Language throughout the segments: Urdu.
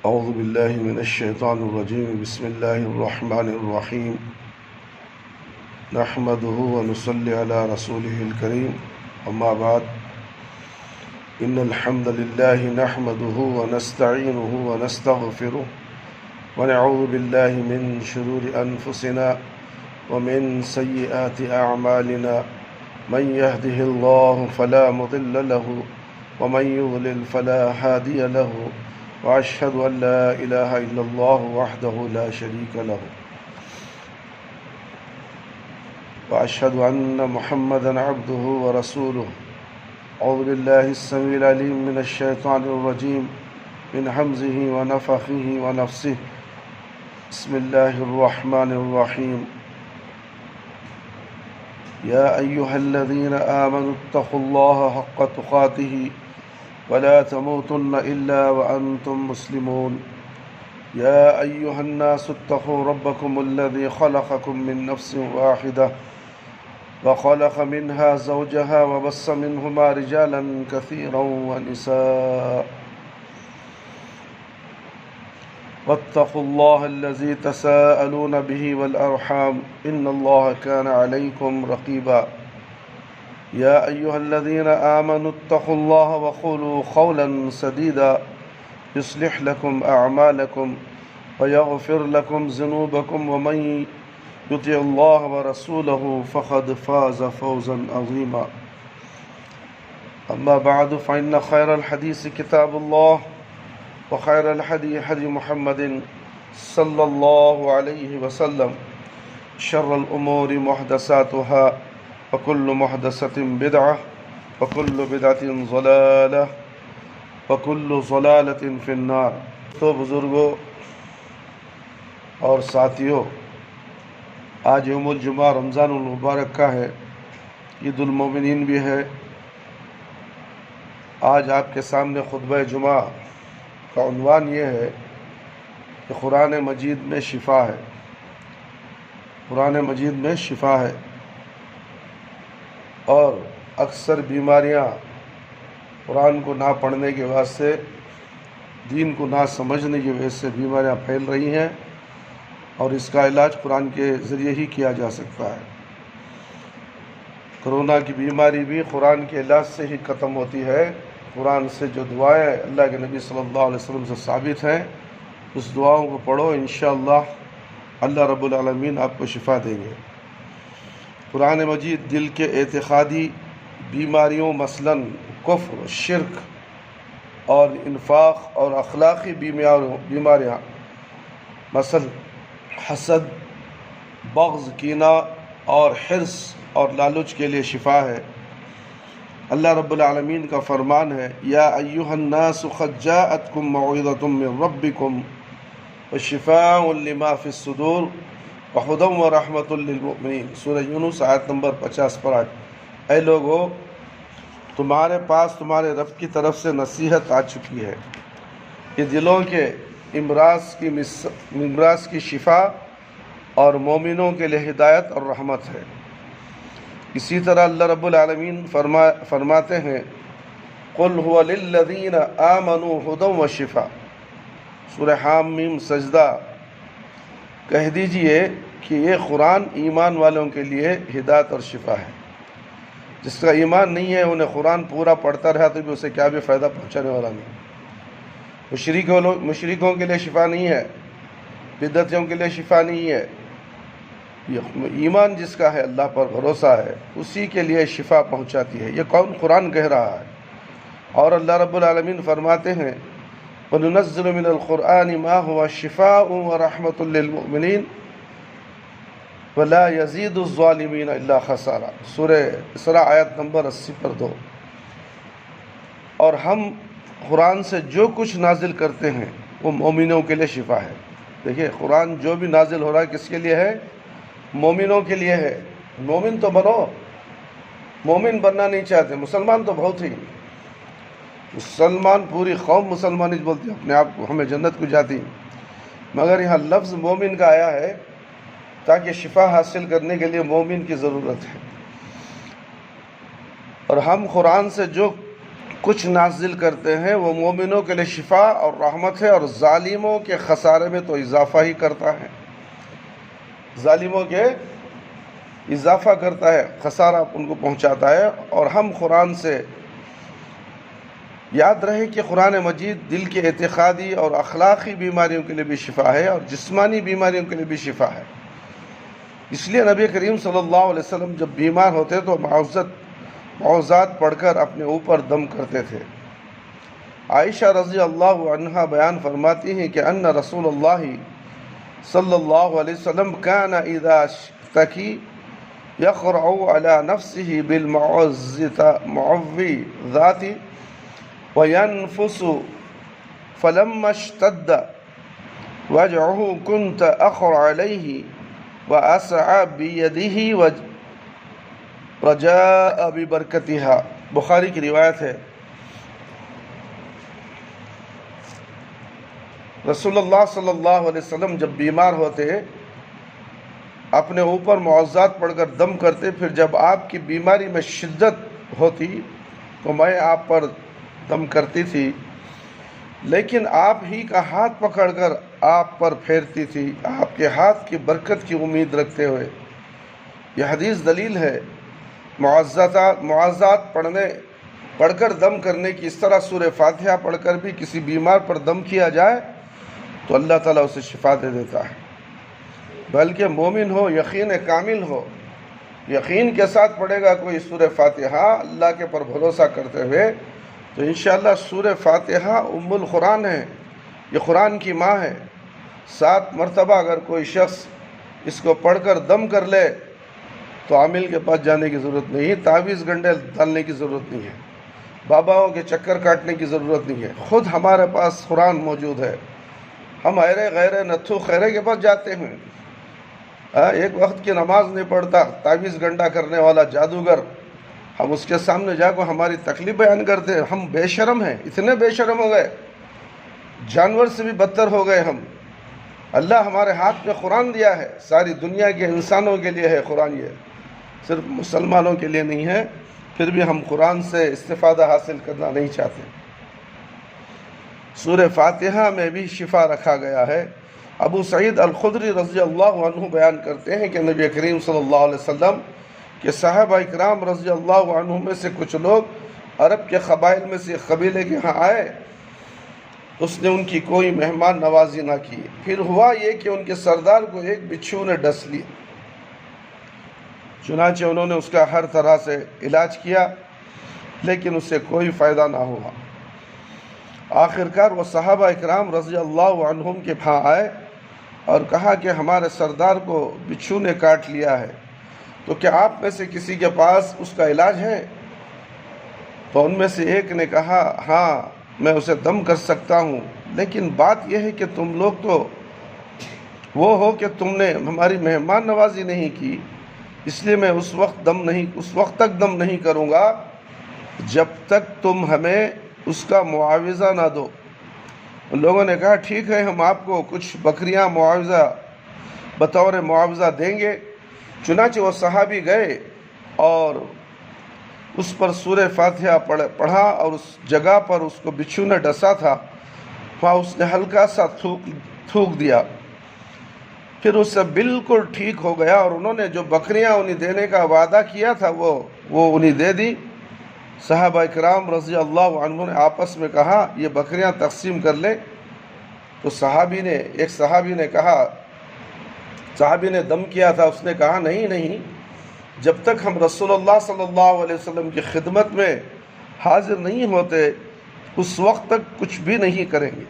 أعوذ بالله من الشيطان الرجيم بسم الله الرحمن الرحيم نحمده ونصلي على رسوله الكريم أما بعد إن الحمد لله نحمده ونستعينه ونستغفره ونعوذ بالله من شرور أنفسنا ومن سيئات أعمالنا من يهده الله فلا مضل له ومن يضلل فلا هادي له وأشهد أن لا إله إلا الله وحده لا شريك له وأشهد أن محمدا عبده ورسوله أعوذ بالله السميع العليم من الشيطان الرجيم من همزه ونفخه ونفسه بسم الله الرحمن الرحيم يا أيها الذين آمنوا اتقوا الله حق تقاته ولا تموتن إلا وأنتم مسلمون يا أيها الناس اتقوا ربكم الذي خلقكم من نفس واحدة وخلق منها زوجها وبث منهما رجالا كثيرا ونساء واتقوا الله الذي تساءلون به والأرحام إن الله كان عليكم رقيبا يا أيها الذين آمنوا اتقوا الله وقولوا قولا سديدا يصلح لكم أعمالكم ويغفر لكم ذنوبكم ومن يطع الله ورسوله فقد فاز فوزا عظيما أما بعد فإن خير الحديث كتاب الله وخير الهدي هدي محمد صلى الله عليه وسلم شر الأمور محدثاتها وكل محدثة بدعة وكل بدعة ضلالة وكل ضلالة في النار۔ تو بزرگوں اور ساتھیوں، آج یوم الجمعہ رمضان المبارک کا ہے، عید المومنین بھی ہے۔ آج آپ کے سامنے خطبہ جمعہ کا عنوان یہ ہے کہ قرآن مجید میں شفا ہے۔ قرآن مجید میں شفا ہے، اور اکثر بیماریاں قرآن کو نہ پڑھنے کی وجہ سے، دین کو نہ سمجھنے کی وجہ سے بیماریاں پھیل رہی ہیں، اور اس کا علاج قرآن کے ذریعے ہی کیا جا سکتا ہے۔ کرونا کی بیماری بھی قرآن کے علاج سے ہی ختم ہوتی ہے۔ قرآن سے جو دعائیں اللہ کے نبی صلی اللہ علیہ وسلم سے ثابت ہیں، اس دعاؤں کو پڑھو، انشاءاللہ اللہ رب العالمین آپ کو شفا دیں گے۔ قرآن مجید دل کے اعتقادی بیماریوں مثلاً کفر، شرک اور انفاق، اور اخلاقی بیماریاں مثلا حسد، بغض، کینہ اور حرص اور لالچ کے لیے شفا ہے۔ اللہ رب العالمین کا فرمان ہے، یا ایھا الناس قد جاءتکم موعظۃ من ربکم وشفاء لما فی الصدور وہدی ورحمۃ للمؤمنین۔ سورہ یونس آیت نمبر 50 پر آج، اے لوگو، تمہارے پاس تمہارے رب کی طرف سے نصیحت آ چکی ہے، یہ دلوں کے امراض کی شفا اور مومنوں کے لیے ہدایت اور رحمت ہے۔ اسی طرح اللہ رب العالمین فرماتے ہیں، قل هو للذین آمنوا ھدی وشفاء۔ سورہ حامیم سجدہ، کہہ دیجئے کہ یہ قرآن ایمان والوں کے لیے ہدایت اور شفا ہے۔ جس کا ایمان نہیں ہے، انہیں قرآن پورا پڑھتا رہا تو بھی اسے کیا بھی فائدہ پہنچانے والا نہیں۔ مشرکوں کے لیے شفا نہیں ہے، بدعتیوں کے لیے شفا نہیں ہے۔ ایمان جس کا ہے، اللہ پر بھروسہ ہے، اسی کے لیے شفا پہنچاتی ہے۔ یہ کون قرآن کہہ رہا ہے؟ اور اللہ رب العالمین فرماتے ہیں، وَنُنَزِّلُ مِنَ الْقُرْآنِ مَا هُوَ شِفَاءٌ وَرَحْمَةٌ لِّلْمُؤْمِنِينَ وَلَا يَزِيدُ الظَّالِمِينَ إِلَّا خَسَارًا۔ سورہ اسراء آیت نمبر 80 پر 2۔ اور ہم قرآن سے جو کچھ نازل کرتے ہیں وہ مومنوں کے لیے شفا ہے۔ دیکھیے، قرآن جو بھی نازل ہو رہا ہے کس کے لیے ہے؟ مومنوں کے لیے ہے۔ مومن تو بنو، مومن بننا نہیں چاہتے، مسلمان تو بہت ہی، مسلمان پوری قوم مسلمان ہی بولتی ہے اپنے آپ کو، ہمیں جنت کو جاتی، مگر یہاں لفظ مومن کا آیا ہے تاکہ شفا حاصل کرنے کے لیے مومن کی ضرورت ہے۔ اور ہم قرآن سے جو کچھ نازل کرتے ہیں وہ مومنوں کے لیے شفا اور رحمت ہے، اور ظالموں کے خسارے میں تو اضافہ ہی کرتا ہے، ظالموں کے اضافہ کرتا ہے، خسارہ ان کو پہنچاتا ہے۔ اور ہم قرآن سے یاد رہے کہ قرآن مجید دل کے اعتقادی اور اخلاقی بیماریوں کے لیے بھی شفا ہے، اور جسمانی بیماریوں کے لیے بھی شفا ہے۔ اس لیے نبی کریم صلی اللہ علیہ وسلم جب بیمار ہوتے تو معوذات پڑھ کر اپنے اوپر دم کرتے تھے۔ عائشہ رضی اللہ عنہا بیان فرماتی ہیں کہ ان رسول اللہ صلی اللہ علیہ وسلم کان اذا اشتکی یقرع علی نفسه بالمعوذات وینفس، فلما اشتد وجعه كنت اقرع علیہ واسع بیدہ رجاء ببرکتها۔ بخاری کی روایت ہے، رسول اللہ صلی اللہ علیہ وسلم جب بیمار ہوتے اپنے اوپر معوذات پڑھ کر دم کرتے، پھر جب آپ کی بیماری میں شدت ہوتی تو میں آپ پر دم کرتی تھی، لیکن آپ ہی کا ہاتھ پکڑ کر آپ پر پھیرتی تھی، آپ کے ہاتھ کی برکت کی امید رکھتے ہوئے۔ یہ حدیث دلیل ہے معوذات پڑھ کر دم کرنے کی۔ اس طرح سورہ فاتحہ پڑھ کر بھی کسی بیمار پر دم کیا جائے تو اللہ تعالیٰ اسے شفا دے دیتا ہے۔ بلکہ مومن ہو، یقین کامل ہو، یقین کے ساتھ پڑھے گا کوئی سورہ فاتحہ اللہ کے پر بھروسہ کرتے ہوئے، تو انشاءاللہ سورہ فاتحہ ام القرآن ہے، یہ قرآن کی ماں ہے۔ 7 مرتبہ اگر کوئی شخص اس کو پڑھ کر دم کر لے تو عامل کے پاس جانے کی ضرورت نہیں ہے، تعویذ گنڈے ڈالنے کی ضرورت نہیں ہے، باباؤں کے چکر کاٹنے کی ضرورت نہیں ہے، خود ہمارے پاس قرآن موجود ہے۔ ہم ایرے غیرے نتھو خیرے کے پاس جاتے ہیں، ایک وقت کی نماز نہیں پڑھتا، تعویذ گنڈا کرنے والا جادوگر، ہم اس کے سامنے جا کر ہماری تکلیف بیان کرتے ہیں۔ ہم بے شرم ہیں، اتنے بے شرم ہو گئے، جانور سے بھی بدتر ہو گئے ہم۔ اللہ ہمارے ہاتھ میں قرآن دیا ہے، ساری دنیا کے انسانوں کے لیے ہے قرآن، یہ صرف مسلمانوں کے لیے نہیں ہے، پھر بھی ہم قرآن سے استفادہ حاصل کرنا نہیں چاہتے۔ سورہ فاتحہ میں بھی شفا رکھا گیا ہے۔ ابو سعید الخدری رضی اللہ عنہ بیان کرتے ہیں کہ نبی کریم صلی اللہ علیہ وسلم کہ صحابہ اکرام رضی اللہ عنہ میں سے کچھ لوگ عرب کے قبائل میں سے ایک قبیلے کے ہاں آئے، اس نے ان کی کوئی مہمان نوازی نہ کی۔ پھر ہوا یہ کہ ان کے سردار کو ایک بچھو نے ڈس لی، چنانچہ انہوں نے اس کا ہر طرح سے علاج کیا، لیکن اس سے کوئی فائدہ نہ ہوا۔ آخرکار وہ صحابہ اکرام رضی اللہ عنہم کے ہاں آئے اور کہا کہ ہمارے سردار کو بچھو نے کاٹ لیا ہے، تو کیا آپ میں سے کسی کے پاس اس کا علاج ہے؟ تو ان میں سے ایک نے کہا، ہاں میں اسے دم کر سکتا ہوں، لیکن بات یہ ہے کہ تم لوگ تو وہ ہو کہ تم نے ہماری مہمان نوازی نہیں کی، اس لیے میں اس وقت تک دم نہیں کروں گا جب تک تم ہمیں اس کا معاوضہ نہ دو۔ ان لوگوں نے کہا ٹھیک ہے، ہم آپ کو کچھ بکریاں بطور معاوضہ دیں گے۔ چنانچہ وہ صحابی گئے اور اس پر سورہ فاتحہ پڑھا، اور اس جگہ پر اس کو بچھو نے ڈسا تھا وہاں اس نے ہلکا سا تھوک دیا، پھر اس سے بالکل ٹھیک ہو گیا، اور انہوں نے جو بکریاں انہیں دینے کا وعدہ کیا تھا وہ انہیں دے دی۔ صحابہ اکرام رضی اللہ عنہ نے آپس میں کہا یہ بکریاں تقسیم کر لیں، تو ایک صحابی نے دم کیا تھا، اس نے کہا نہیں، جب تک ہم رسول اللہ صلی اللہ علیہ وسلم کی خدمت میں حاضر نہیں ہوتے اس وقت تک کچھ بھی نہیں کریں گے۔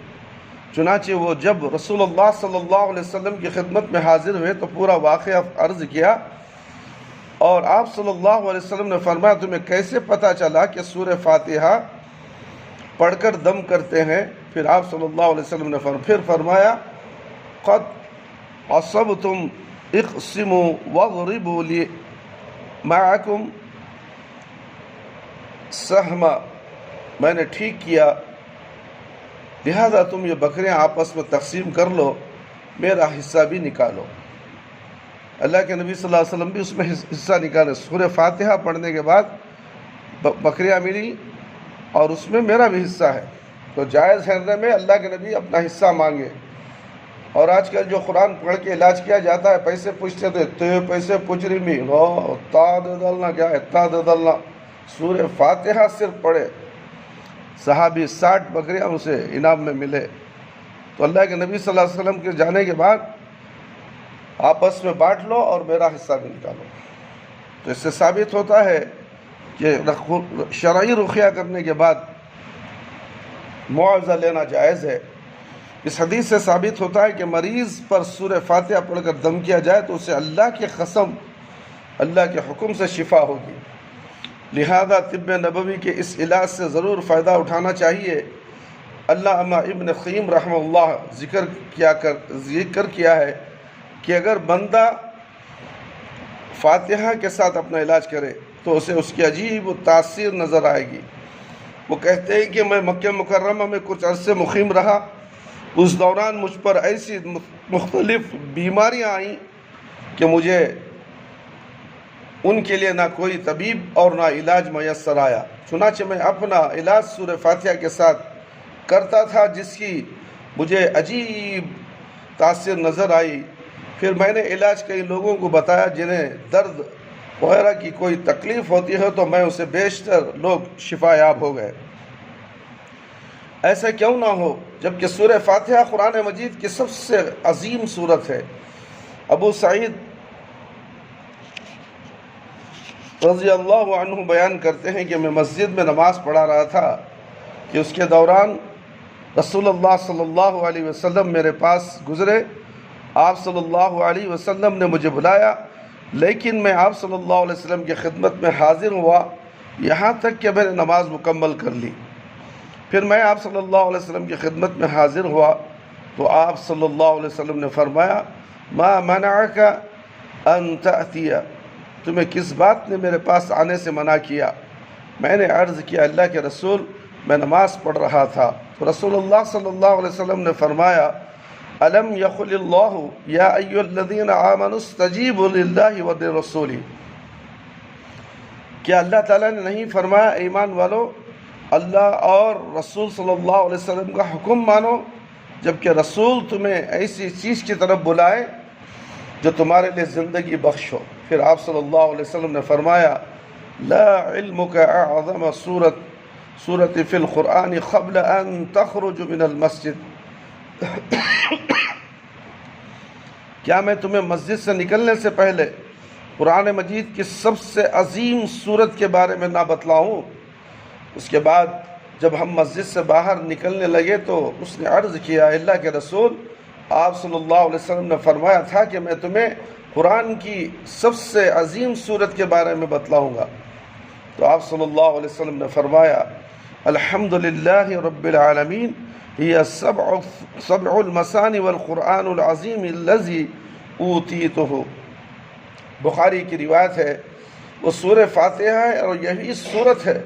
چنانچہ وہ جب رسول اللہ صلی اللہ علیہ وسلم کی خدمت میں حاضر ہوئے تو پورا واقعہ عرض کیا، اور آپ صلی اللہ علیہ وسلم نے فرمایا تمہیں کیسے پتہ چلا کہ سورہ فاتحہ پڑھ کر دم کرتے ہیں؟ پھر آپ صلی اللہ علیہ وسلم نے فرمایا قد عصبتم اقسموا واضربوا لی معکم سہما، میں نے ٹھیک کیا، لہذا تم یہ بکریاں آپس میں تقسیم کر لو، میرا حصہ بھی نکالو۔ اللہ کے نبی صلی اللہ علیہ وسلم بھی اس میں حصہ نکالے۔ سورہ فاتحہ پڑھنے کے بعد بکریاں ملی اور اس میں میرا بھی حصہ ہے، تو جائز ہے میں اللہ کے نبی اپنا حصہ مانگے۔ اور آج کل جو قرآن پڑھ کے علاج کیا جاتا ہے، پیسے پوچھتے تھے، تو پیسے پچری میں تا دے ڈالنا، کیا ہے تا دے ڈالنا، سورہ فاتحہ صرف پڑھے، صحابی 60 بکریاں اسے انعام میں ملے۔ تو اللہ کے نبی صلی اللہ علیہ وسلم کے جانے کے بعد آپس میں بانٹ لو اور میرا حصہ بھی نکالو۔ تو اس سے ثابت ہوتا ہے کہ شرعی رقیہ کرنے کے بعد معاوضہ لینا جائز ہے۔ اس حدیث سے ثابت ہوتا ہے کہ مریض پر سورہ فاتحہ پڑھ کر دم کیا جائے تو اسے اللہ کی قسم، اللہ کے حکم سے شفا ہوگی۔ لہذا طب نبوی کے اس علاج سے ضرور فائدہ اٹھانا چاہیے۔ علامہ ابن قیم رحمہ اللہ ذکر کیا ہے کہ اگر بندہ فاتحہ کے ساتھ اپنا علاج کرے تو اسے اس کی عجیب و تاثیر نظر آئے گی۔ وہ کہتے ہیں کہ میں مکہ مکرمہ میں کچھ عرصے مقیم رہا، اس دوران مجھ پر ایسی مختلف بیماریاں آئیں کہ مجھے ان کے لیے نہ کوئی طبیب اور نہ علاج میسر آیا، چنانچہ میں اپنا علاج سورہ فاتحہ کے ساتھ کرتا تھا، جس کی مجھے عجیب تاثیر نظر آئی۔ پھر میں نے علاج کئی لوگوں کو بتایا جنہیں درد وغیرہ کی کوئی تکلیف ہوتی ہے، تو میں اسے بیشتر لوگ شفا یاب ہو گئے۔ ایسا کیوں نہ ہو جبکہ سورہ فاتحہ قرآن مجید کی سب سے عظیم سورت ہے۔ ابو سعید رضی اللہ عنہ بیان کرتے ہیں کہ میں مسجد میں نماز پڑھا رہا تھا کہ اس کے دوران رسول اللہ صلی اللہ علیہ وسلم میرے پاس گزرے۔ آپ صلی اللہ علیہ وسلم نے مجھے بلایا، لیکن میں آپ صلی اللہ علیہ وسلم کی خدمت میں حاضر ہوا یہاں تک کہ میں نے نماز مکمل کر لی۔ پھر میں آپ صلی اللہ علیہ وسلم کی خدمت میں حاضر ہوا تو آپ صلی اللہ علیہ وسلم نے فرمایا، ما منعک ان تأتی، تمہیں کس بات نے میرے پاس آنے سے منع کیا؟ میں نے عرض کیا، اللہ کے رسول میں نماز پڑھ رہا تھا۔ تو رسول اللہ صلی اللہ علیہ وسلم نے فرمایا، الم یقل اللہ یا ایھا الذین آمنوا استجیبوا للہ وللرسول، کیا اللہ تعالیٰ نے نہیں فرمایا ایمان والو اللہ اور رسول صلی اللہ علیہ وسلم کا حکم مانو، جبکہ رسول تمہیں ایسی چیز کی طرف بلائے جو تمہارے لیے زندگی بخش ہو؟ پھر آپ صلی اللہ علیہ وسلم نے فرمایا، لا علمک اعظم سورت فی القرآن قبل ان تخرج من المسجد، کیا میں تمہیں مسجد سے نکلنے سے پہلے قرآن مجید کی سب سے عظیم سورت کے بارے میں نہ بتلاؤں؟ اس کے بعد جب ہم مسجد سے باہر نکلنے لگے تو اس نے عرض کیا، اللہ کے رسول آپ صلی اللہ علیہ وسلم نے فرمایا تھا کہ میں تمہیں قرآن کی سب سے عظیم سورت کے بارے میں بتلاؤں گا۔ تو آپ صلی اللہ علیہ وسلم نے فرمایا، الحمدللہ رب العالمین ہی سبع المثانی والقرآن العظیم الذی اوتیتہ۔ بخاری کی روایت ہے، وہ سورہ فاتحہ ہے اور یہی سورت ہے،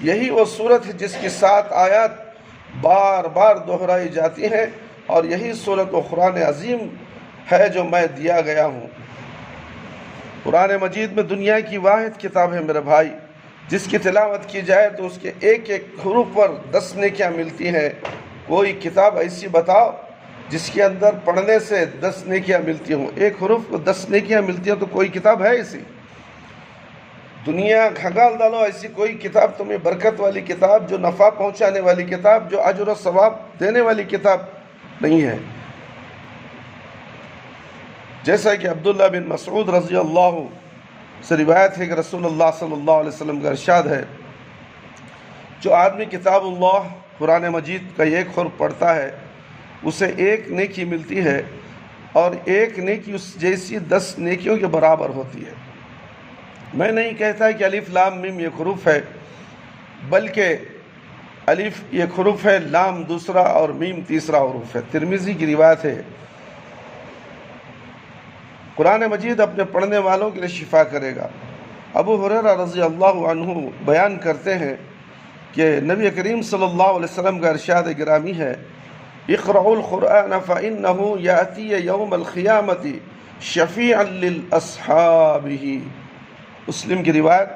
یہی وہ سورت ہے جس کی 7 آیات بار بار دہرائی جاتی ہیں، اور یہی سورت و قرآن عظیم ہے جو میں دیا گیا ہوں۔ قرآن مجید میں دنیا کی واحد کتاب ہے میرے بھائی، جس کی تلاوت کی جائے تو اس کے ایک ایک حروف پر 10 نیکیاں ملتی ہیں۔ کوئی کتاب ایسی بتاؤ جس کے اندر پڑھنے سے 10 نیکیاں ملتی ہوں، ایک حروف کو 10 نیکیاں ملتی ہیں، تو کوئی کتاب ہے ایسی؟ دنیا کھنگال ڈالو، ایسی کوئی کتاب تمہیں برکت والی کتاب، جو نفع پہنچانے والی کتاب، جو اجر و ثواب دینے والی کتاب نہیں ہے۔ جیسا کہ عبداللہ بن مسعود رضی اللہ سے روایت ہے کہ رسول اللہ صلی اللہ علیہ وسلم کا ارشاد ہے، جو آدمی کتاب اللہ قرآن مجید کا ایک حرف پڑھتا ہے اسے 1 نیکی ملتی ہے، اور 1 نیکی اس جیسی 10 نیکیوں کے برابر ہوتی ہے۔ میں نہیں کہتا کہ الف لام میم یہ حروف ہے، بلکہ الف یہ حروف ہے، لام دوسرا اور میم تیسرا حروف ہے۔ ترمذی کی روایت ہے، قرآن مجید اپنے پڑھنے والوں کے لیے شفا کرے گا۔ ابو ہریرہ رضی اللہ عنہ بیان کرتے ہیں کہ نبی کریم صلی اللہ علیہ وسلم کا ارشاد گرامی ہے، اقرؤوا القرآن فإنه یأتی یوم القیامۃ شفیعا لأصحابہ۔ مسلم کی روایت،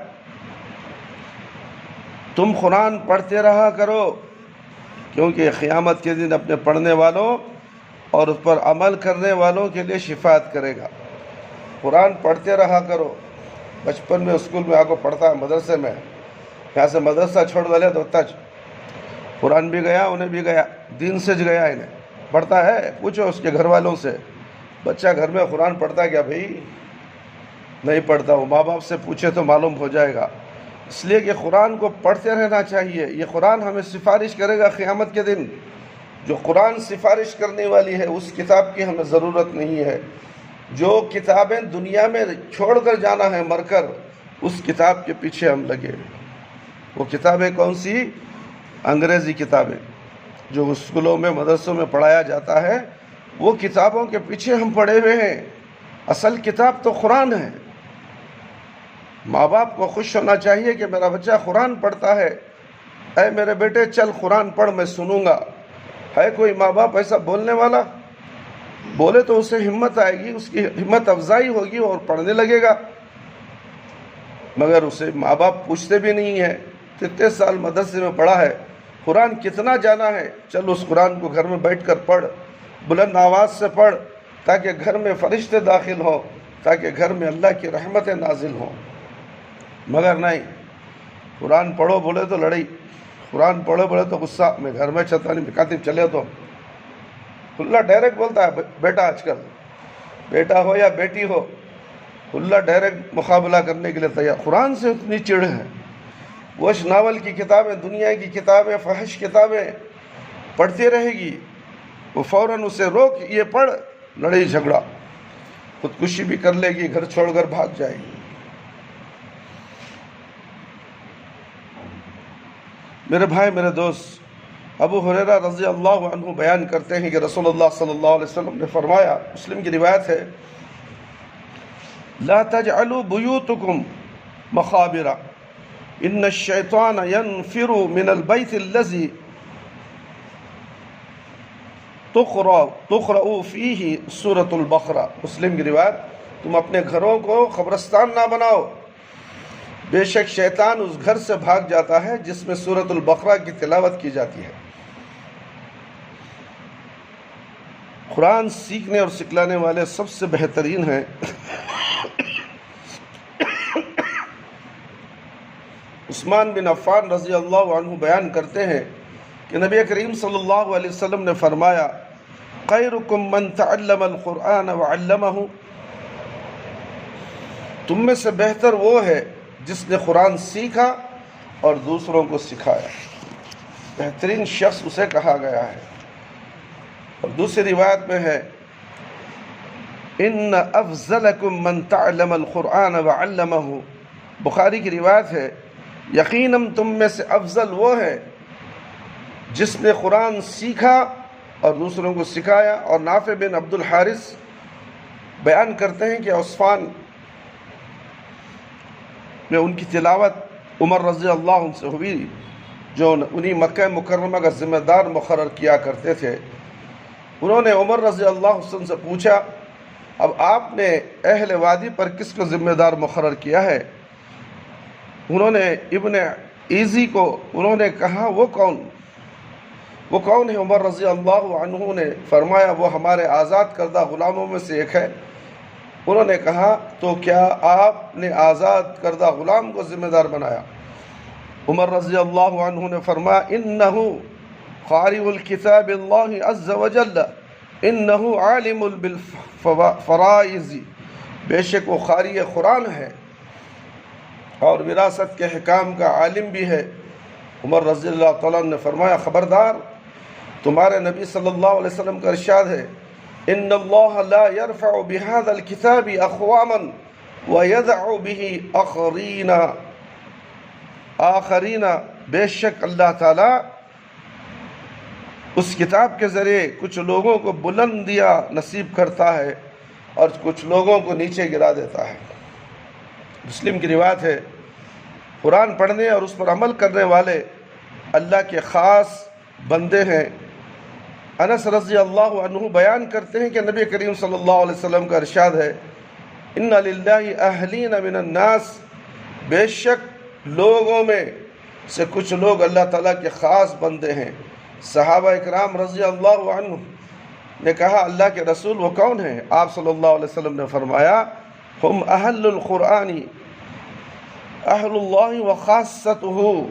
تم قرآن پڑھتے رہا کرو، کیونکہ قیامت کے دن اپنے پڑھنے والوں اور اس پر عمل کرنے والوں کے لیے شفاعت کرے گا۔ قرآن پڑھتے رہا کرو۔ بچپن میں اسکول میں آپ کو پڑھتا ہے، مدرسے میں، یہاں سے مدرسہ چھوڑ ڈالے تو قرآن بھی گیا، انہیں بھی گیا، دین سے گیا، انہیں پڑھتا ہے۔ پوچھو اس کے گھر والوں سے، بچہ گھر میں قرآن پڑھتا ہے کیا؟ بھائی نہیں پڑھتا۔ وہ ماں باپ سے پوچھے تو معلوم ہو جائے گا۔ اس لیے کہ قرآن کو پڑھتے رہنا چاہیے۔ یہ قرآن ہمیں سفارش کرے گا قیامت کے دن۔ جو قرآن سفارش کرنے والی ہے اس کتاب کی ہمیں ضرورت نہیں ہے۔ جو کتابیں دنیا میں چھوڑ کر جانا ہے مر کر، اس کتاب کے پیچھے ہم لگے۔ وہ کتابیں کون سی؟ انگریزی کتابیں جو اسکولوں میں مدرسوں میں پڑھایا جاتا ہے، وہ کتابوں کے پیچھے ہم پڑے ہوئے ہیں۔ اصل کتاب تو قرآن ہے۔ ماں باپ کو خوش ہونا چاہیے کہ میرا بچہ قرآن پڑھتا ہے۔ اے میرے بیٹے چل قرآن پڑھ، میں سنوں گا۔ ہے کوئی ماں باپ ایسا بولنے والا؟ بولے تو اسے ہمت آئے گی، اس کی ہمت افزائی ہوگی اور پڑھنے لگے گا۔ مگر اسے ماں باپ پوچھتے بھی نہیں ہیں، کتنے سال مدرسے میں پڑھا ہے، قرآن کتنا جانا ہے، چل اس قرآن کو گھر میں بیٹھ کر پڑھ، بلند آواز سے پڑھ، تاکہ گھر میں فرشتے داخل ہوں، تاکہ گھر میں اللہ کی رحمتیں نازل ہوں۔ مگر نہیں، قرآن پڑھو بولے تو لڑائی، قرآن پڑھو بولے تو غصہ، میں گھر میں چلتا نہیں، کاتب چلے تو اللہ ڈائریکٹ بولتا ہے بیٹا، آج کل بیٹا ہو یا بیٹی ہو، اللہ ڈائریکٹ مقابلہ کرنے کے لیے تیار۔ قرآن سے اتنی چڑ ہے، وہ ناول کی کتابیں، دنیا کی کتابیں، فحش کتابیں پڑھتی رہے گی، وہ فوراً اسے روک، یہ پڑھ، لڑائی جھگڑا، خودکشی بھی کر لے گی، گھر چھوڑ کر بھاگ جائے گی۔ میرے بھائی، میرے دوست، ابو ہریرہ رضی اللہ عنہ بیان کرتے ہیں کہ رسول اللہ صلی اللہ علیہ وسلم نے فرمایا، مسلم کی روایت ہے، لا تجعلوا بیوتکم مقابر ان الشیطان ینفر من البیت الذی تقرأ فیہ سورۃ البقرہ۔ مسلم کی روایت، تم اپنے گھروں کو قبرستان نہ بناؤ، بے شک شیطان اس گھر سے بھاگ جاتا ہے جس میں سورۃ البقرہ کی تلاوت کی جاتی ہے۔ قرآن سیکھنے اور سکھلانے والے سب سے بہترین ہیں عثمان بن عفان رضی اللہ عنہ بیان کرتے ہیں کہ نبی کریم صلی اللہ علیہ وسلم نے فرمایا، خیرکم من تعلم القرآن وعلمہ، تم میں سے بہتر وہ ہے جس نے قرآن سیکھا اور دوسروں کو سکھایا۔ بہترین شخص اسے کہا گیا ہے۔ اور دوسری روایت میں ہے، ان افضلکم من تعلم القرآن وعلمہ، بخاری کی روایت ہے، یقیناً تم میں سے افضل وہ ہے جس نے قرآن سیکھا اور دوسروں کو سکھایا۔ اور نافع بن عبد الحارث بیان کرتے ہیں کہ عثمان میں ان کی تلاوت عمر رضی اللہ عنہ سے ہوئی، جو انہی مکہ مکرمہ کا ذمہ دار مقرر کیا کرتے تھے۔ انہوں نے عمر رضی اللہ عنہ سے پوچھا، اب آپ نے اہل وادی پر کس کو ذمہ دار مقرر کیا ہے؟ انہوں نے ابن ایزی کو، انہوں نے کہا وہ کون ہے؟ عمر رضی اللہ عنہ نے فرمایا، وہ ہمارے آزاد کردہ غلاموں میں سے ایک ہے۔ انہوں نے کہا، تو کیا آپ نے آزاد کردہ غلام کو ذمہ دار بنایا؟ عمر رضی اللہ عنہ نے فرمایا، انہ قاری الکتاب اللہ عز وجل انہ عالم بالفرائض، بے شک وہ قاری قرآن ہے اور وراثت کے حکام کا عالم بھی ہے۔ عمر رضی اللہ تعالیٰ نے فرمایا، خبردار، تمہارے نبی صلی اللہ علیہ وسلم کا ارشاد ہے، ان اللہ لا يرفع بهذا الكتاب اقواما ويدع به آخرین، بے شک اللہ تعالیٰ اس کتاب کے ذریعے کچھ لوگوں کو بلندیاں نصیب کرتا ہے اور کچھ لوگوں کو نیچے گرا دیتا ہے۔ مسلم کی روایت ہے، قرآن پڑھنے اور اس پر عمل کرنے والے اللہ کے خاص بندے ہیں۔ انس رضی اللہ عنہ بیان کرتے ہیں کہ نبی کریم صلی اللہ علیہ وسلم کا ارشاد ہے، ان للہ اہلین من الناس، بے شک لوگوں میں سے کچھ لوگ اللہ تعالیٰ کے خاص بندے ہیں۔ صحابہ اکرام رضی اللہ عنہ نے کہا اللہ کے رسول وہ کون ہیں؟ آپ صلی اللہ علیہ وسلم نے فرمایا ہم اہل القرآن اہل اللہ و خاصتہ،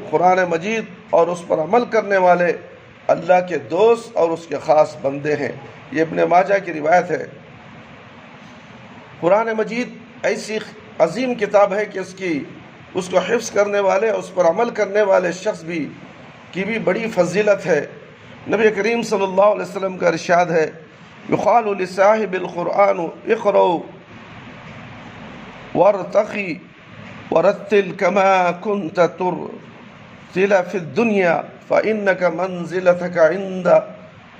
قرآن مجید اور اس پر عمل کرنے والے اللہ کے دوست اور اس کے خاص بندے ہیں۔ یہ ابن ماجہ کی روایت ہے۔ قرآن مجید ایسی عظیم کتاب ہے کہ اس کو حفظ کرنے والے، اس پر عمل کرنے والے شخص کی بھی بڑی فضیلت ہے۔ نبی کریم صلی اللہ علیہ وسلم کا ارشاد ہے یقال لصاحب القرآن اقرؤ وارتقی ورتل كما كنت ترتل في الدنيا فإنك منزلتك عند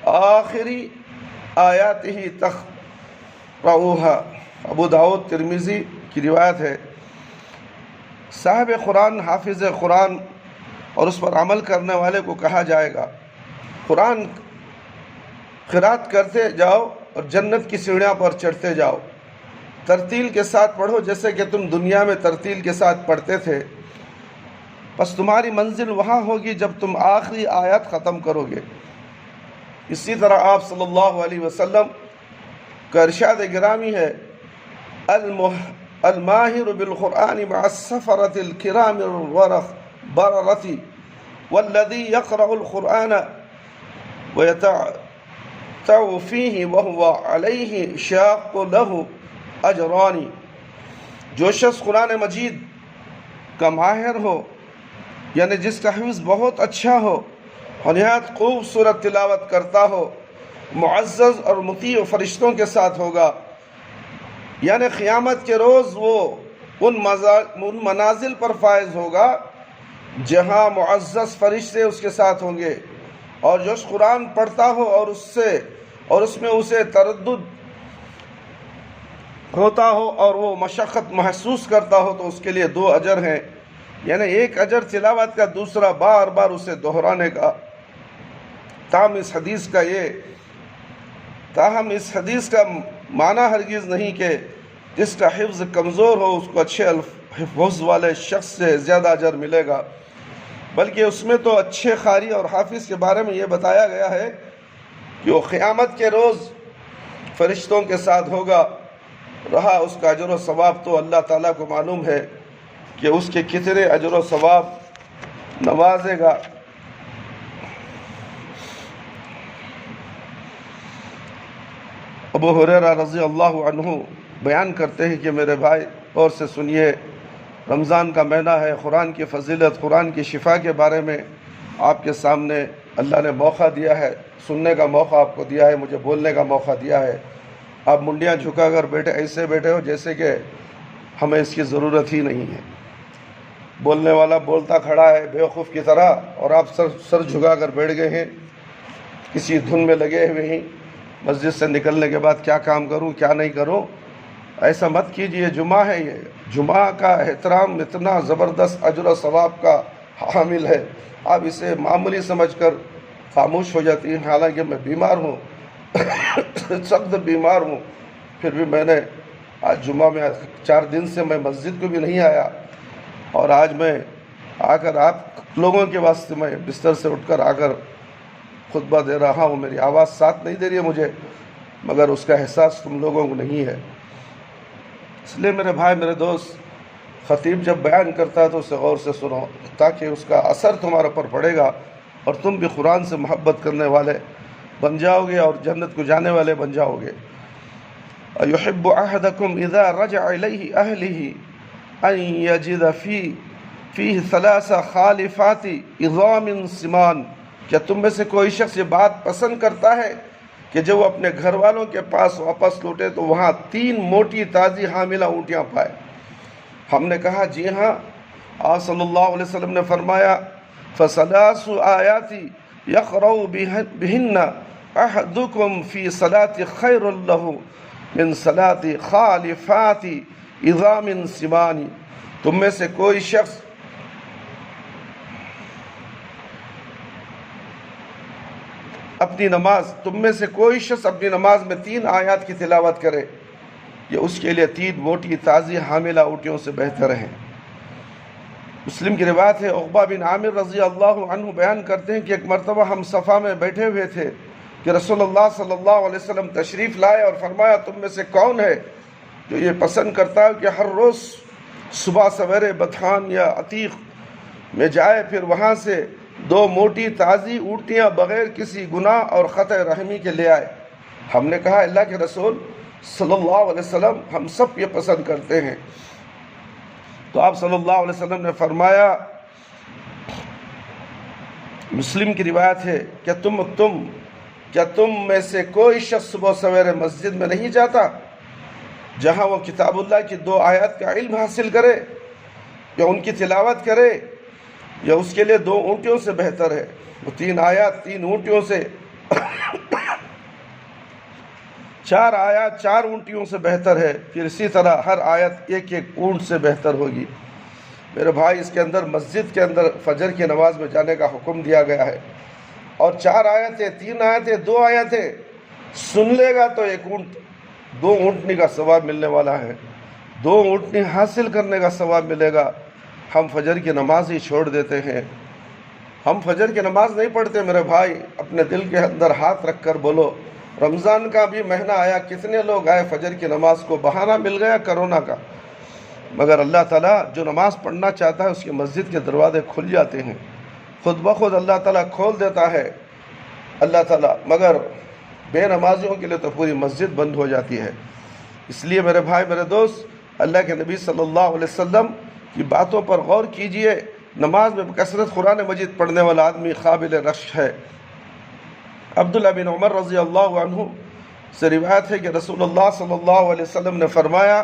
آخر آیاته تقرؤها۔ ابو داؤد ترمذی کی روایت ہے۔ صاحب قرآن، حافظ قرآن اور اس پر عمل کرنے والے کو کہا جائے گا قرآن قرات کرتے جاؤ اور جنت کی سیڑھیاں پر چڑھتے جاؤ، ترتیل کے ساتھ پڑھو جیسے کہ تم دنیا میں ترتیل کے ساتھ پڑھتے تھے، بس تمہاری منزل وہاں ہوگی جب تم آخری آیت ختم کرو گے۔ اسی طرح آپ صلی اللہ علیہ وسلم کا ارشاد گرامی ہے الماہر بالقرآن مع السفرة الكرام البررة والذي يقرأ القرآن ويتعتع فيه وهو عليه شاق له اجران۔ جو شخص قرآن مجید کا ماہر ہو، یعنی جس کا حفظ بہت اچھا ہو اور نہایت خوبصورت تلاوت کرتا ہو، معزز اور مطیع فرشتوں کے ساتھ ہوگا، یعنی قیامت کے روز وہ ان منازل پر فائز ہوگا جہاں معزز فرشتے اس کے ساتھ ہوں گے۔ اور جو قرآن پڑھتا ہو اور اس میں اسے تردد ہوتا ہو اور وہ مشقت محسوس کرتا ہو تو اس کے لیے 2 اجر ہیں، یعنی ایک اجر تلاوت کا، دوسرا بار بار اسے دہرانے کا۔ تاہم اس حدیث کا معنی ہرگز نہیں کہ جس کا حفظ کمزور ہو اس کو اچھے حفظ والے شخص سے زیادہ اجر ملے گا، بلکہ اس میں تو اچھے قاری اور حافظ کے بارے میں یہ بتایا گیا ہے کہ وہ قیامت کے روز فرشتوں کے ساتھ ہوگا۔ رہا اس کا اجر و ثواب تو اللہ تعالیٰ کو معلوم ہے کہ اس کے کتنے اجر و ثواب نوازے گا۔ ابو ہریرہ رضی اللہ عنہ بیان کرتے ہیں کہ میرے بھائی اور سے سنیے، رمضان کا مہینہ ہے، قرآن کی فضیلت، قرآن کی شفا کے بارے میں آپ کے سامنے اللہ نے موقع دیا ہے، سننے کا موقع آپ کو دیا ہے، مجھے بولنے کا موقع دیا ہے۔ آپ منڈیاں جھکا کر ایسے بیٹھے ہو جیسے کہ ہمیں اس کی ضرورت ہی نہیں ہے۔ بولنے والا بولتا کھڑا ہے بیوقوف کی طرح اور آپ سر جھکا کر بیٹھ گئے ہیں، کسی دھن میں لگے ہوئے ہیں، مسجد سے نکلنے کے بعد کیا کام کروں کیا نہیں کروں۔ ایسا مت کیجئے، جمعہ ہے، یہ جمعہ کا احترام اتنا زبردست اجر و ثواب کا حامل ہے، آپ اسے معمولی سمجھ کر خاموش ہو جاتی ہیں۔ حالانکہ میں بیمار ہوں، سخت بیمار ہوں، پھر بھی میں نے آج جمعہ میں 4 دن سے میں مسجد کو بھی نہیں آیا، اور آج میں آ کر آپ لوگوں کے واسطے میں بستر سے اٹھ کر آ کر خطبہ دے رہا ہوں۔ میری آواز ساتھ نہیں دے رہی ہے مجھے، مگر اس کا احساس تم لوگوں کو نہیں ہے۔ اس لیے میرے بھائی میرے دوست، خطیب جب بیان کرتا ہے تو اسے غور سے سنو، تاکہ اس کا اثر تمہارے پر پڑے گا اور تم بھی قرآن سے محبت کرنے والے بن جاؤ گے اور جنت کو جانے والے بن جاؤ گے۔ اَيُحِبُّ أَحَدَكُمْ إِذَا رَجَعَ إِلَيْهِ أَهْلِهِ أَن يَجِدَ فِيهِ 3 خَالِفَاتِ عِظَامٍ سِمَانٍ۔ کیا تم میں سے کوئی شخص یہ بات پسند کرتا ہے کہ جب وہ اپنے گھر والوں کے پاس واپس لوٹے تو وہاں 3 موٹی تازی حاملہ اونٹیاں پائے؟ ہم نے کہا جی ہاں۔ آپ صلی اللہ علیہ وسلم نے فرمایا فَثَلَاثُ آیَاتِ يَقْرَؤُ بِهِنَّ أَحَدُكُمْ فِي صَلَاةِ خَيْرٌ لَهُ مِنْ صَلَاةِ خَالِفَاتِ عِظَامٍ سِمَانٍ۔ تم میں سے کوئی شخص اپنی نماز میں 3 آیات کی تلاوت کرے، یہ اس کے لیے 3 موٹی تازی حاملہ اونٹیوں سے بہتر ہیں۔ مسلم کی روایت ہے، عقبہ بن عامر رضی اللہ عنہ بیان کرتے ہیں کہ ایک مرتبہ ہم صفا میں بیٹھے ہوئے تھے کہ رسول اللہ صلی اللہ علیہ وسلم تشریف لائے اور فرمایا تم میں سے کون ہے جو یہ پسند کرتا ہے کہ ہر روز صبح سویرے بطحان یا عتیق میں جائے، پھر وہاں سے 2 موٹی تازی اونٹیاں بغیر کسی گناہ اور قطع رحمی کے لے آئے۔ ہم نے کہا اللہ کے رسول صلی اللہ علیہ وسلم ہم سب یہ پسند کرتے ہیں۔ تو آپ صلی اللہ علیہ وسلم نے فرمایا، مسلم کی روایت ہے، کیا تم میں سے کوئی شخص صبح سویرے مسجد میں نہیں جاتا جہاں وہ کتاب اللہ کی 2 آیات کا علم حاصل کرے یا ان کی تلاوت کرے، یا اس کے لیے 2 اونٹیوں سے بہتر ہے؟ وہ 3 آیات 3 اونٹیوں سے 4 آیات 4 اونٹیوں سے بہتر ہے، پھر اسی طرح ہر آیت 1 اونٹ سے بہتر ہوگی۔ میرے بھائی، اس کے اندر مسجد کے اندر فجر کی نماز میں جانے کا حکم دیا گیا ہے، اور 4 آیتیں 3 آیتیں 2 آیتیں سن لے گا تو 1 اونٹ 2 اونٹنی کا ثواب ملنے والا ہے، 2 اونٹنی حاصل کرنے کا ثواب ملے گا۔ ہم فجر کی نماز ہی چھوڑ دیتے ہیں، ہم فجر کی نماز نہیں پڑھتے۔ میرے بھائی، اپنے دل کے اندر ہاتھ رکھ کر بولو، رمضان کا بھی مہینہ آیا، کتنے لوگ آئے فجر کی نماز کو، بہانہ مل گیا کرونا کا، مگر اللہ تعالیٰ جو نماز پڑھنا چاہتا ہے اس کے مسجد کے دروازے کھل جاتے ہیں، خود بخود اللہ تعالیٰ کھول دیتا ہے اللہ تعالیٰ، مگر بے نمازیوں کے لیے تو پوری مسجد بند ہو جاتی ہے۔ اس لیے میرے بھائی، میرے دوست، اللہ کے نبی صلی اللہ علیہ وسلم کی باتوں پر غور کیجئے۔ نماز میں بکثرت قرآن مجید پڑھنے والا آدمی قابل رشک ہے۔ عبداللہ بن عمر رضی اللہ عنہ سے روایت ہے کہ رسول اللہ صلی اللہ علیہ وسلم نے فرمایا،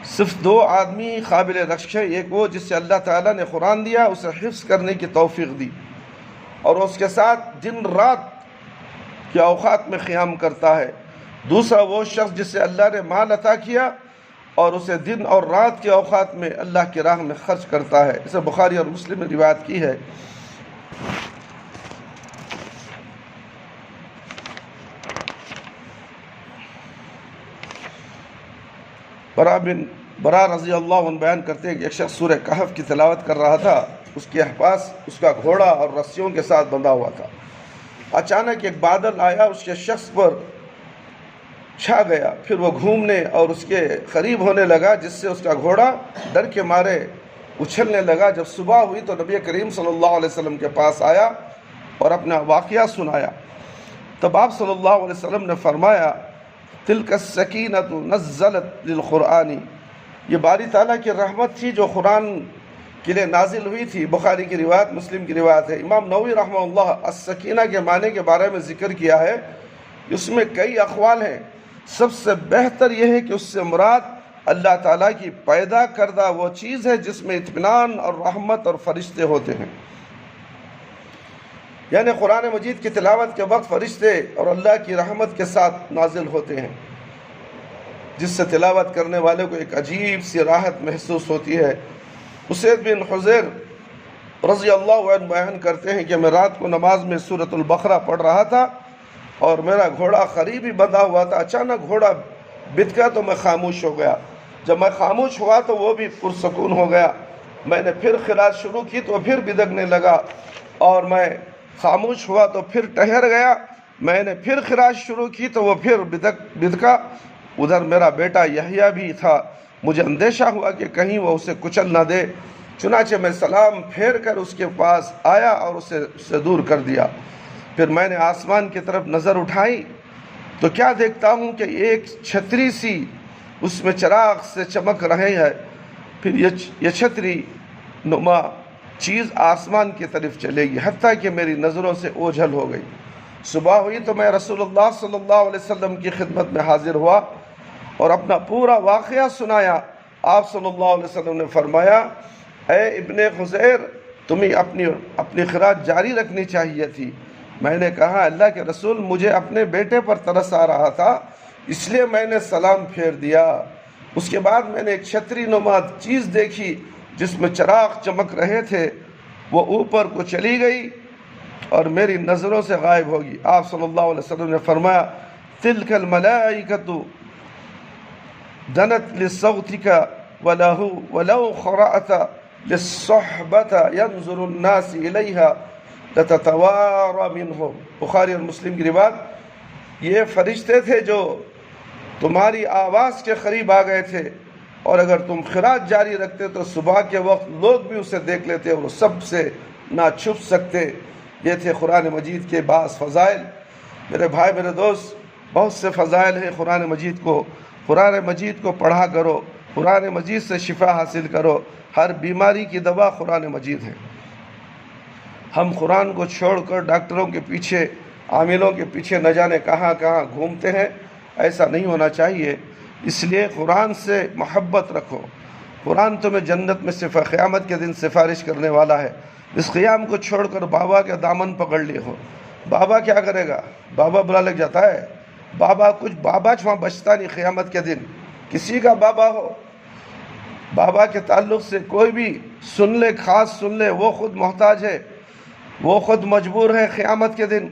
صرف 2 آدمی قابل رشک ہے، ایک وہ جس سے اللہ تعالیٰ نے قرآن دیا، اسے حفظ کرنے کی توفیق دی اور اس کے ساتھ دن رات کے اوقات میں قیام کرتا ہے۔ دوسرا وہ شخص جس سے اللہ نے مال عطا کیا اور اسے دن اور رات کے اوقات میں اللہ کی راہ میں خرچ کرتا ہے۔ اسے بخاری اور مسلم نے روایت کی ہے۔ برا رضی اللہ عنہ بیان کرتے ہیں کہ ایک شخص سورہ کہف کی تلاوت کر رہا تھا، اس کے پاس اس کا گھوڑا اور رسیوں کے ساتھ بندھا ہوا تھا۔ اچانک ایک بادل آیا، اس کے شخص پر چھا گیا، پھر وہ گھومنے اور اس کے قریب ہونے لگا، جس سے اس کا گھوڑا ڈر کے مارے اچھلنے لگا۔ جب صبح ہوئی تو نبی کریم صلی اللہ علیہ وسلم کے پاس آیا اور اپنا واقعہ سنایا۔ تب آپ صلی اللہ علیہ وسلم نے فرمایا، تلک السکینۃ نزلت للقرآن، یہ باری تعالیٰ کی رحمت تھی جو قرآن کے لیے نازل ہوئی تھی۔ بخاری کی روایت، مسلم کی روایت ہے۔ امام نووی رحمہ اللہ السکینہ کے معنی کے بارے میں ذکر کیا ہے، اس میں کئی اقوال ہیں۔ سب سے بہتر یہ ہے کہ اس سے مراد اللہ تعالیٰ کی پیدا کردہ وہ چیز ہے جس میں اطمینان اور رحمت اور فرشتے ہوتے ہیں، یعنی قرآن مجید کی تلاوت کے وقت فرشتے اور اللہ کی رحمت کے ساتھ نازل ہوتے ہیں، جس سے تلاوت کرنے والے کو ایک عجیب سی راحت محسوس ہوتی ہے۔ اسید بن حضیر رضی اللہ عنہ بیان کرتے ہیں کہ میں رات کو نماز میں سورۃ البقرہ پڑھ رہا تھا اور میرا گھوڑا قریب ہی بندھا ہوا تھا۔ اچانک گھوڑا بتکا تو میں خاموش ہو گیا، جب میں خاموش ہوا تو وہ بھی پرسکون ہو گیا۔ میں نے پھر خراج شروع کی تو پھر بدکنے لگا، اور میں خاموش ہوا تو پھر ٹھہر گیا۔ میں نے پھر خراج شروع کی تو وہ پھر بدکا۔ ادھر میرا بیٹا یحییٰ بھی تھا، مجھے اندیشہ ہوا کہ کہیں وہ اسے کچل نہ دے، چنانچہ میں سلام پھیر کر اس کے پاس آیا اور اسے دور کر دیا۔ پھر میں نے آسمان کی طرف نظر اٹھائی تو کیا دیکھتا ہوں کہ ایک چھتری سی اس میں چراغ سے چمک رہے ہے، پھر یہ چھتری نما چیز آسمان کی طرف چلے گی حتیٰ کہ میری نظروں سے اوجھل ہو گئی۔ صبح ہوئی تو میں رسول اللہ صلی اللہ علیہ وسلم کی خدمت میں حاضر ہوا اور اپنا پورا واقعہ سنایا۔ آپ صلی اللہ علیہ وسلم نے فرمایا، اے ابن حذیر، تمہیں اپنی خراج جاری رکھنی چاہیے تھی۔ میں نے کہا، اللہ کے رسول، مجھے اپنے بیٹے پر ترس آ رہا تھا، اس لیے میں نے سلام پھیر دیا۔ اس کے بعد میں نے ایک چھتری نما چیز دیکھی جس میں چراغ چمک رہے تھے، وہ اوپر کو چلی گئی اور میری نظروں سے غائب ہوگی۔ آپ صلی اللہ علیہ وسلم نے فرمایا، تلک الملائکۃ دنت لصوتک ولو خرعت للصحبة ينظر الناس إليها لتتوارى منهم۔ بخاری اور مسلم کی روایت، یہ فرشتے تھے جو تمہاری آواز کے قریب آ گئے تھے، اور اگر تم خراج جاری رکھتے تو صبح کے وقت لوگ بھی اسے دیکھ لیتے اور وہ سب سے نہ چھپ سکتے۔ یہ تھے قرآن مجید کے بعض فضائل۔ میرے بھائی، میرے دوست، بہت سے فضائل ہیں قرآن مجید کو پڑھا کرو، قرآن مجید سے شفا حاصل کرو۔ ہر بیماری کی دوا قرآن مجید ہے۔ ہم قرآن کو چھوڑ کر ڈاکٹروں کے پیچھے، عاملوں کے پیچھے نہ جانے کہاں کہاں گھومتے ہیں، ایسا نہیں ہونا چاہیے۔ اس لیے قرآن سے محبت رکھو۔ قرآن تمہیں جنت میں قیامت کے دن سفارش کرنے والا ہے۔ اس قیام کو چھوڑ کر بابا کے دامن پکڑ لیے ہو، بابا کیا کرے گا؟ بابا بلا لگ جاتا ہے، بابا وہاں بچتا نہیں قیامت کے دن۔ کسی کا بابا ہو، بابا کے تعلق سے کوئی بھی سن لے، خاص سن لے، وہ خود محتاج ہے، وہ خود مجبور ہے قیامت کے دن،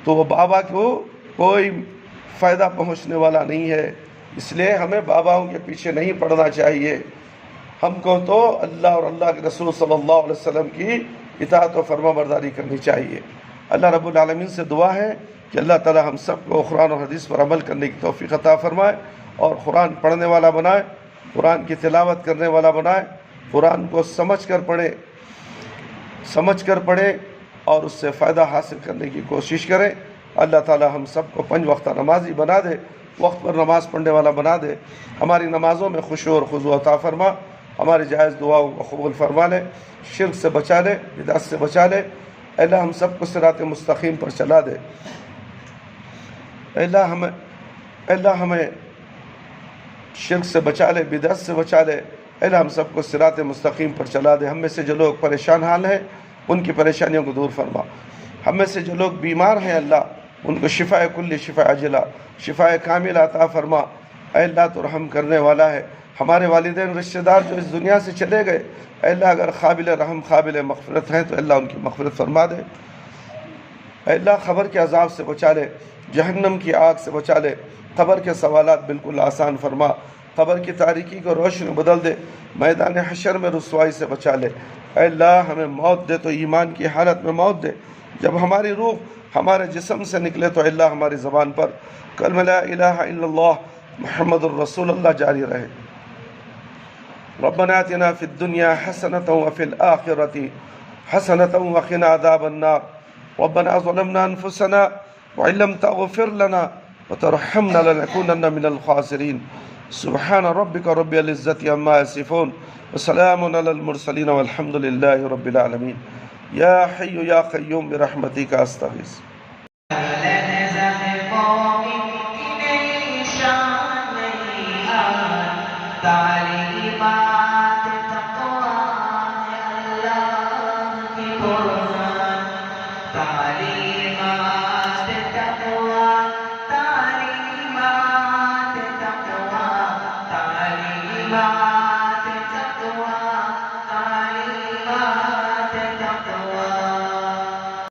تو وہ بابا کو کوئی فائدہ پہنچنے والا نہیں ہے۔ اس لیے ہمیں باباؤں کے پیچھے نہیں پڑنا چاہیے۔ ہم کو تو اللہ اور اللہ کے رسول صلی اللہ علیہ وسلم کی اطاعت و فرما برداری کرنی چاہیے۔ اللہ رب العالمین سے دعا ہے کہ اللہ تعالی ہم سب کو قرآن اور حدیث پر عمل کرنے کی توفیق عطا فرمائے، اور قرآن پڑھنے والا بنائے، قرآن کی تلاوت کرنے والا بنائے، قرآن کو سمجھ کر پڑھے اور اس سے فائدہ حاصل کرنے کی کوشش کریں۔ اللہ تعالی ہم سب کو 5 وقتہ نمازی بنا دے، وقت پر نماز پڑھنے والا بنا دے، ہماری نمازوں میں خشوع اور خضوع عطا فرما، ہماری جائز دعاؤں کو قبول فرما لے، شرک سے بچا لے، بدعت سے بچا لے۔ اللہ ہم سب کو صراط مستقیم پر چلا دے۔ اللہ ہمیں شرک سے بچا لے، بدعت سے بچا لے۔ اللہ ہم سب کو صراط مستقیم پر چلا دے۔ ہم میں سے جو لوگ پریشان حال ہیں، ان کی پریشانیوں کو دور فرما۔ ہم میں سے جو لوگ بیمار ہیں، اللہ ان کو شفاء کلی، شفاء عاجلہ، شفاء کاملہ عطا فرما۔ اے اللہ تو رحم کرنے والا ہے۔ ہمارے والدین، رشتہ دار جو اس دنیا سے چلے گئے، اے اللہ اگر قابل رحم، قابل مغفرت ہیں تو اللہ ان کی مغفرت فرما دے۔ اے اللہ قبر کے عذاب سے بچا لے، جہنم کی آگ سے بچا لے، قبر کے سوالات بالکل آسان فرما، قبر کی تاریکی کو روشن بدل دے، میدان حشر میں رسوائی سے بچا لے۔ اے اللہ ہمیں موت دے تو ایمان کی حالت میں موت دے۔ جب ہماری روح ہمارے جسم سے نکلے تو اللہ ہماری زبان پر کلمہ لا الہ الا اللہ محمد الرسول اللہ جاری رہے۔ ربنا آتنا فی الدنیا حسنة وفی الآخرة حسنة وقنا عذاب النار۔ ربنا ظلمنا انفسنا وإن لم تغفر لنا وترحمنا لنكونن من الخاسرين۔ سبحان ربك رب العزة عما يصفون وسلام على المرسلين والحمد لله رب العالمين۔ یا حی یا قیوم برحمتک استغیث۔ تعلیمات تقوی اللہ کی